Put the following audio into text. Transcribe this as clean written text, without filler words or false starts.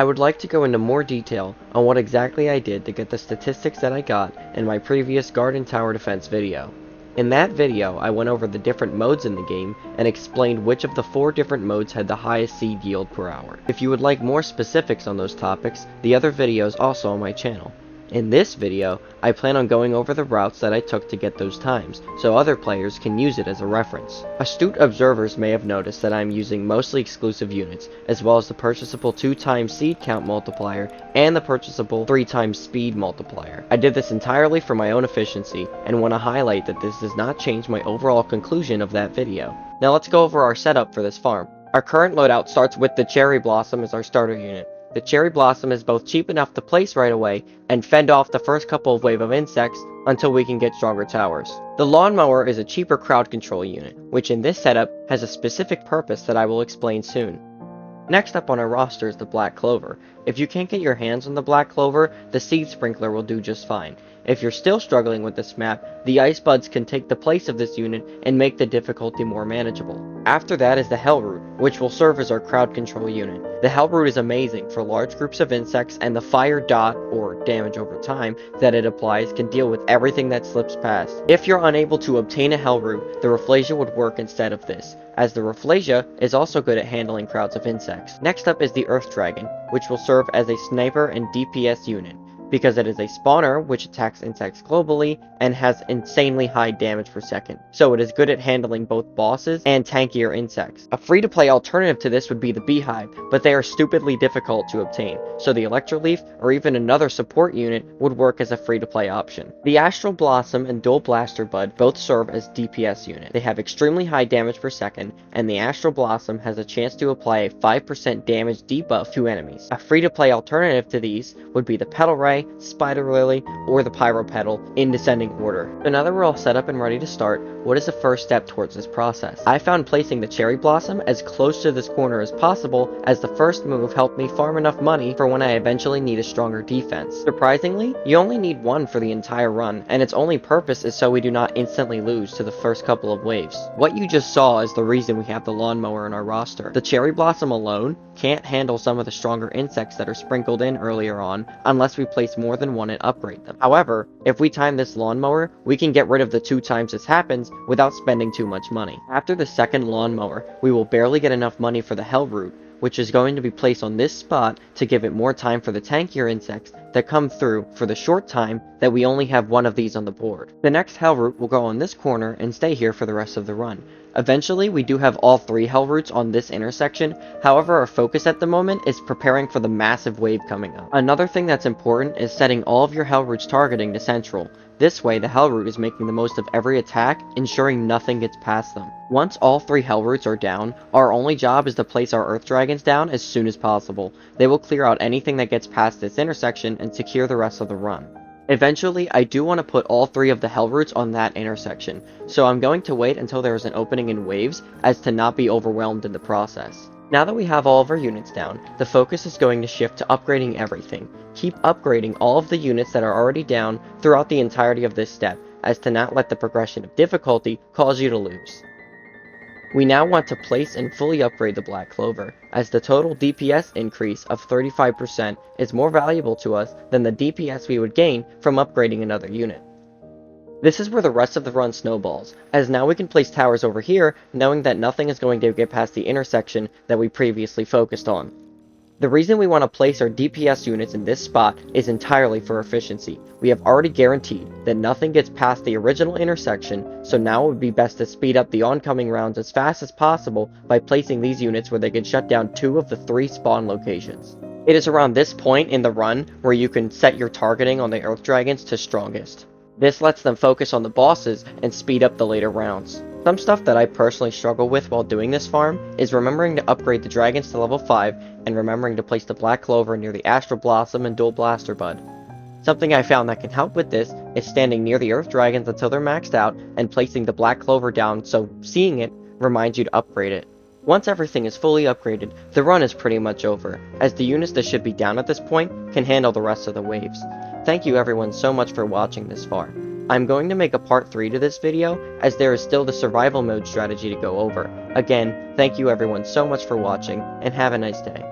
I would like to go into more detail on what exactly I did to get the statistics that I got in my previous Garden Tower Defense video. In that video, I went over the different modes in the game and explained which of the 4 different modes had the highest seed yield per hour. If you would like more specifics on those topics, the other video is also on my channel. In this video, I plan on going over the routes that I took to get those times, so other players can use it as a reference. Astute observers may have noticed that I am using mostly exclusive units, as well as the purchasable 2x seed count multiplier and the purchasable 3x speed multiplier. I did this entirely for my own efficiency, and want to highlight that this does not change my overall conclusion of that video. Now let's go over our setup for this farm. Our current loadout starts with the Cherry Blossom as our starter unit. The Cherry Blossom is both cheap enough to place right away and fend off the first couple of wave of insects until we can get stronger towers. The Lawnmower is a cheaper crowd control unit, which in this setup has a specific purpose that I will explain soon. Next up on our roster is the Black Clover. If you can't get your hands on the Black Clover, the Seed Sprinkler will do just fine. If you're still struggling with this map, the Ice Buds can take the place of this unit and make the difficulty more manageable. After that is the Hellroot, which will serve as our crowd control unit. The Hellroot is amazing for large groups of insects, and the fire dot, or damage over time, that it applies can deal with everything that slips past. If you're unable to obtain a Hellroot, the Rafflesia would work instead of this, as the Rafflesia is also good at handling crowds of insects. Next up is the Earth Dragon, which will serve as a sniper and DPS unit, because it is a spawner which attacks insects globally and has insanely high damage per second, so it is good at handling both bosses and tankier insects. A free-to-play alternative to this would be the Beehive, but they are stupidly difficult to obtain, so the Electroleaf or even another support unit would work as a free-to-play option. The Astral Blossom and Dual Blaster Bud both serve as DPS units. They have extremely high damage per second, and the Astral Blossom has a chance to apply a 5% damage debuff to enemies. A free-to-play alternative to these would be the Petal Ray, Spider Lily, or the Pyro Petal in descending order. So now that we're all set up and ready to start, what is the first step towards this process? I found placing the Cherry Blossom as close to this corner as possible, as the first move helped me farm enough money for when I eventually need a stronger defense. Surprisingly, you only need 1 for the entire run, and its only purpose is so we do not instantly lose to the first couple of waves. What you just saw is the reason we have the Lawnmower in our roster. The Cherry Blossom alone can't handle some of the stronger insects that are sprinkled in earlier on unless we place more than 1 and upgrade them. However, if we time this Lawnmower, we can get rid of the 2 times this happens without spending too much money. After the second Lawnmower, we will barely get enough money for the Hellroot, which is going to be placed on this spot to give it more time for the tankier insects that come through for the short time that we only have 1 of these on the board. The next Hellroot will go on this corner and stay here for the rest of the run. Eventually, we do have all 3 Hellroots on this intersection, however our focus at the moment is preparing for the massive wave coming up. Another thing that's important is setting all of your Hellroots targeting to central. This way, the Hellroot is making the most of every attack, ensuring nothing gets past them. Once all 3 Hellroots are down, our only job is to place our Earth Dragons down as soon as possible. They will clear out anything that gets past this intersection and secure the rest of the run. Eventually, I do want to put all 3 of the Hellroots on that intersection, so I'm going to wait until there is an opening in waves as to not be overwhelmed in the process. Now that we have all of our units down, the focus is going to shift to upgrading everything. Keep upgrading all of the units that are already down throughout the entirety of this step, as to not let the progression of difficulty cause you to lose. We now want to place and fully upgrade the Black Clover, as the total DPS increase of 35% is more valuable to us than the DPS we would gain from upgrading another unit. This is where the rest of the run snowballs, as now we can place towers over here, knowing that nothing is going to get past the intersection that we previously focused on. The reason we want to place our DPS units in this spot is entirely for efficiency. We have already guaranteed that nothing gets past the original intersection, so now it would be best to speed up the oncoming rounds as fast as possible by placing these units where they can shut down 2 of the 3 spawn locations. It is around this point in the run where you can set your targeting on the Earth Dragons to strongest. This lets them focus on the bosses and speed up the later rounds. Some stuff that I personally struggle with while doing this farm is remembering to upgrade the dragons to level 5 and remembering to place the Black Clover near the Astral Blossom and Dual Blaster Bud. Something I found that can help with this is standing near the Earth Dragons until they're maxed out and placing the Black Clover down so seeing it reminds you to upgrade it. Once everything is fully upgraded, the run is pretty much over, as the units that should be down at this point can handle the rest of the waves. Thank you everyone so much for watching this far. I'm going to make a part 3 to this video, as there is still the survival mode strategy to go over. Again, thank you everyone so much for watching, and have a nice day.